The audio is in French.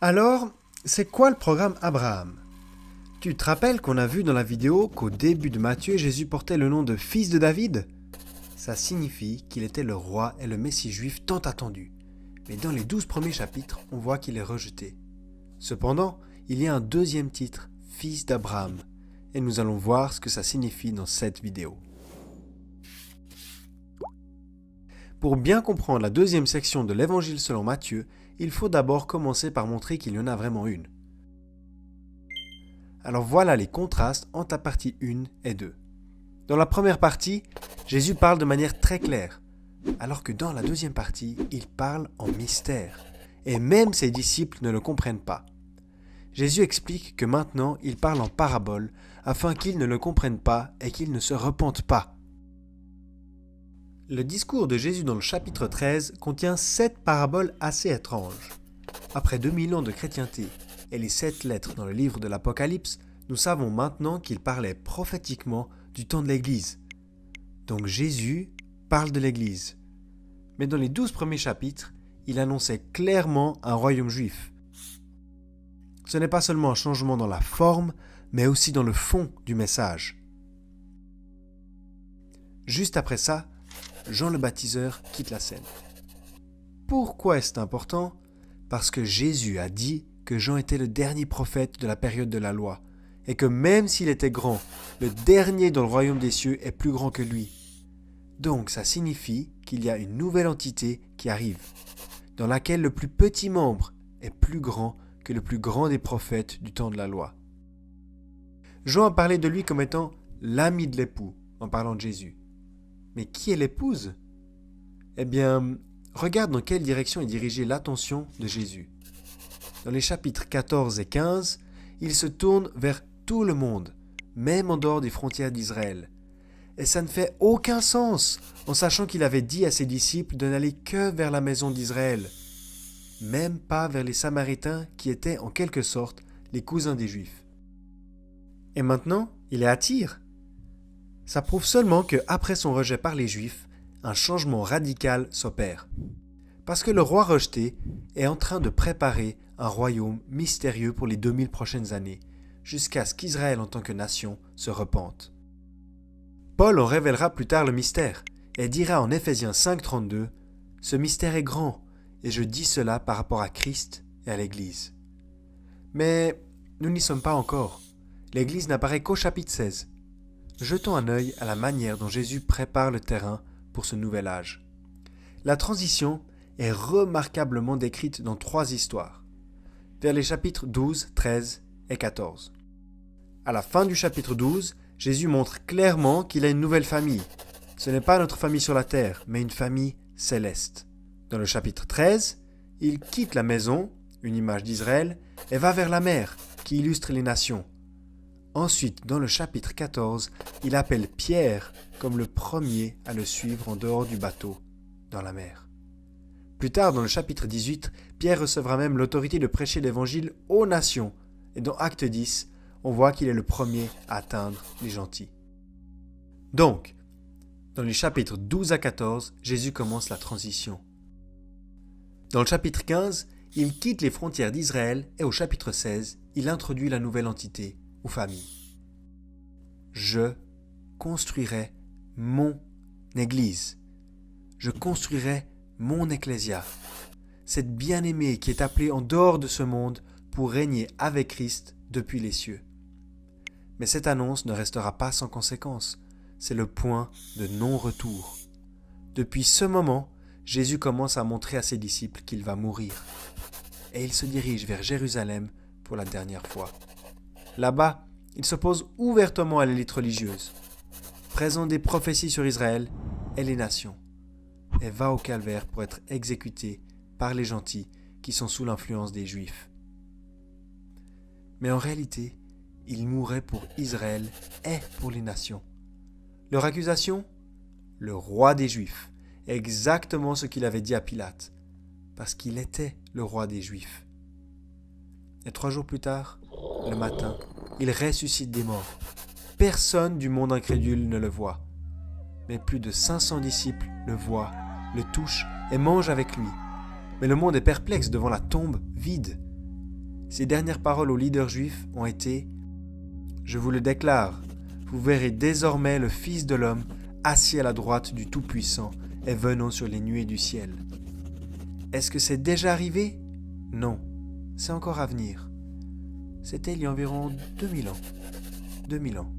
Alors, c'est quoi le programme Abraham? Tu te rappelles qu'on a vu dans la vidéo qu'au début de Matthieu, Jésus portait le nom de fils de David? Ça signifie qu'il était le roi et le Messie juif tant attendu. Mais dans les 12 premiers chapitres, on voit qu'il est rejeté. Cependant, il y a un deuxième titre, fils d'Abraham, et nous allons voir ce que ça signifie dans cette vidéo. Pour bien comprendre la deuxième section de l'Évangile selon Matthieu, il faut d'abord commencer par montrer qu'il y en a vraiment une. Alors voilà les contrastes entre la partie 1 et 2. Dans la première partie, Jésus parle de manière très claire, alors que dans la deuxième partie, il parle en mystère, et même ses disciples ne le comprennent pas. Jésus explique que maintenant il parle en parabole, afin qu'ils ne le comprennent pas et qu'ils ne se repentent pas. Le discours de Jésus dans le chapitre 13 contient 7 paraboles assez étranges. Après 2000 ans de chrétienté et les 7 lettres dans le livre de l'Apocalypse, nous savons maintenant qu'il parlait prophétiquement du temps de l'Église. Donc Jésus parle de l'Église. Mais dans les 12 premiers chapitres, il annonçait clairement un royaume juif. Ce n'est pas seulement un changement dans la forme, mais aussi dans le fond du message. Juste après ça, Jean le baptiseur quitte la scène. Pourquoi est-ce important? Parce que Jésus a dit que Jean était le dernier prophète de la période de la loi, et que même s'il était grand, le dernier dans le royaume des cieux est plus grand que lui. Donc ça signifie qu'il y a une nouvelle entité qui arrive, dans laquelle le plus petit membre est plus grand que le plus grand des prophètes du temps de la loi. Jean a parlé de lui comme étant l'ami de l'époux, en parlant de Jésus. Mais qui est l'épouse? Eh bien, regarde dans quelle direction est dirigée l'attention de Jésus. Dans les chapitres 14 et 15, il se tourne vers tout le monde, même en dehors des frontières d'Israël. Et ça ne fait aucun sens, en sachant qu'il avait dit à ses disciples de n'aller que vers la maison d'Israël, même pas vers les Samaritains qui étaient en quelque sorte les cousins des Juifs. Et maintenant, il est à Tyr. Ça prouve seulement qu'après son rejet par les Juifs, un changement radical s'opère. Parce que le roi rejeté est en train de préparer un royaume mystérieux pour les 2000 prochaines années, jusqu'à ce qu'Israël en tant que nation se repente. Paul en révélera plus tard le mystère, et dira en Éphésiens 5,32 « Ce mystère est grand, et je dis cela par rapport à Christ et à l'Église. » Mais nous n'y sommes pas encore. L'Église n'apparaît qu'au chapitre 16. Jetons un œil à la manière dont Jésus prépare le terrain pour ce nouvel âge. La transition est remarquablement décrite dans 3 histoires, vers les chapitres 12, 13 et 14. À la fin du chapitre 12, Jésus montre clairement qu'il a une nouvelle famille. Ce n'est pas notre famille sur la terre, mais une famille céleste. Dans le chapitre 13, il quitte la maison, une image d'Israël, et va vers la mer, qui illustre les nations. Ensuite, dans le chapitre 14, il appelle Pierre comme le premier à le suivre en dehors du bateau, dans la mer. Plus tard, dans le chapitre 18, Pierre recevra même l'autorité de prêcher l'évangile aux nations. Et dans Acte 10, on voit qu'il est le premier à atteindre les gentils. Donc, dans les chapitres 12 à 14, Jésus commence la transition. Dans le chapitre 15, il quitte les frontières d'Israël et au chapitre 16, il introduit la nouvelle entité, ou famille. Je construirai mon Église. Je construirai mon ecclésia. Cette bien-aimée qui est appelée en dehors de ce monde pour régner avec Christ depuis les cieux. Mais cette annonce ne restera pas sans conséquence. C'est le point de non-retour. Depuis ce moment, Jésus commence à montrer à ses disciples qu'il va mourir. Et il se dirige vers Jérusalem pour la dernière fois. Là-bas, il s'oppose ouvertement à l'élite religieuse, présente des prophéties sur Israël et les nations, et va au calvaire pour être exécuté par les gentils qui sont sous l'influence des Juifs. Mais en réalité, il mourrait pour Israël et pour les nations. Leur accusation? Le roi des Juifs, exactement ce qu'il avait dit à Pilate, parce qu'il était le roi des Juifs. Et 3 jours plus tard, le matin, il ressuscite des morts. Personne du monde incrédule ne le voit. Mais plus de 500 disciples le voient, le touchent et mangent avec lui. Mais le monde est perplexe devant la tombe vide. Ses dernières paroles aux leaders juifs ont été « Je vous le déclare, vous verrez désormais le Fils de l'homme assis à la droite du Tout-Puissant et venant sur les nuées du ciel. » Est-ce que c'est déjà arrivé? Non, c'est encore à venir. C'était il y a environ 2000 ans. 2000 ans.